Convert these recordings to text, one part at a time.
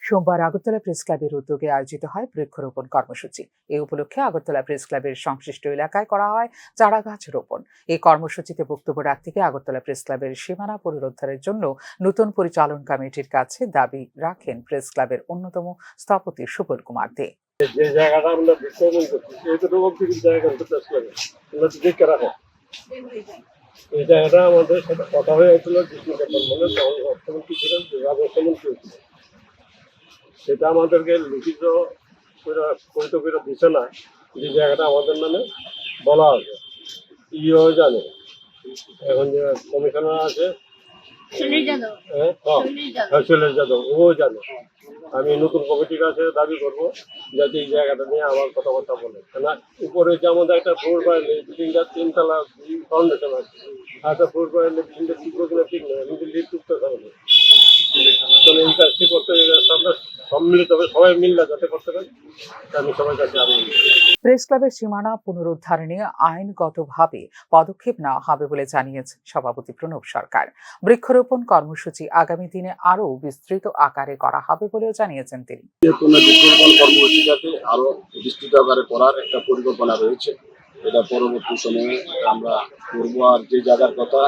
সোমবার আগরতলা প্রেস ক্লাবের উদ্যোগে আয়োজিত হয় বৃক্ষরোপণ কর্মসূচি। এই উপলক্ষে আগরতলা প্রেস ক্লাবের সংশ্লিষ্ট এলাকায় করা হয় চারা গাছ রোপণ। এই কর্মসূচিতে বক্তব্য রাখতে গিয়ে আগরতলা প্রেস ক্লাবের সীমানা পুনরুদ্ধারের জন্য নতুন পরিচালন কমিটির কাছে দাবি রাখেন প্রেস ক্লাবের অন্যতম স্থপতি সুবল কুমার দে। যে জায়গাটা আমরা বৃক্ষরোপণ করছি এইটুকু কিন্তু জায়গা প্রেস ক্লাবে দেখে রাখা, এই জায়গাটা আমাদের সাথে কথা হয়ে হয়েছিল বলে তখন অর্থমন্ত্রী ছিলেন, অর্থমন্ত্রী ছিল, সেটা আমাদেরকে লিখিত করে দিচ্ছে না যে জায়গাটা আমাদের নামে বলা আছে। ইও জানে, এখন যে কমিশনার আছে শৈলেশ যাদব, ও জানে। আমি নতুন কমিটির কাছে দাবি করবো যাতে এই জায়গাটা নিয়ে আমার কথাবার্তা বলে, কেন উপরে যে আমাদের একটা ফ্লোর পাইলে বিল্ডিংটা 3 তলা ফাউন্ডেশন আছে, একটা ফ্লোর পাইলে বিল্ডিংটা ঠিক করে ঠিক নেই, আমি লিড করতে পারবো। এই কাজটি করতে আমরা সম্মিলিত হবে, সবাই মিললে যাতে করতে পারি, আমি সবার কাছে আবেদন করি। প্রেস ক্লাবের সীমানা পুনরুদ্ধার নিয়ে আইনগতভাবে পদক্ষেপ নেওয়া হবে বলে জানিয়েছেন সভাপতি প্রণব সরকার। বৃক্ষরোপণ কর্মসূচি আগামী দিনে আরও বিস্তৃত আকারে করা হবে বলেও জানিয়েছেন তিনি। বৃক্ষরোপণ কর্মসূচিটাকে আরো বিস্তৃত আকারে করার একটা পরিকল্পনা রয়েছে, এটা পরবর্তী সময়ে আমরা করবো। আর যে জায়গার কথা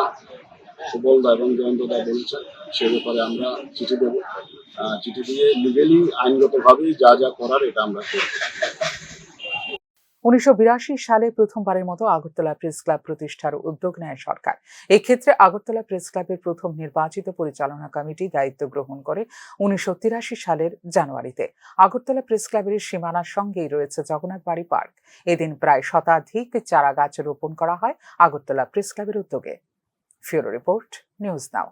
সুবলদা এবং জয়ন্তদা বলছেন সে ব্যাপারে আমরা চিঠি দেবো, চিঠি দিয়ে লিগেলি আইনগতভাবে যা যা করার এটা আমরা করব। 1982 সালে প্রথমবারের মতো আগরতলা প্রেস ক্লাব প্রতিষ্ঠার উদ্যোগ নেয় সরকার। এক্ষেত্রে আগরতলা প্রেস ক্লাবের প্রথম নির্বাচিত পরিচালনা কমিটি দায়িত্ব গ্রহণ করে 1983 সালের জানুয়ারিতে। আগরতলা প্রেস ক্লাবের সীমানার সঙ্গেই রয়েছে জগন্নাথ বাড়ি পার্ক। এদিন প্রায় শতাধিক চারা গাছ রোপণ করা হয় আগরতলা প্রেস ক্লাবের উদ্যোগে। ফিউরো রিপোর্ট, নিউজ নাও।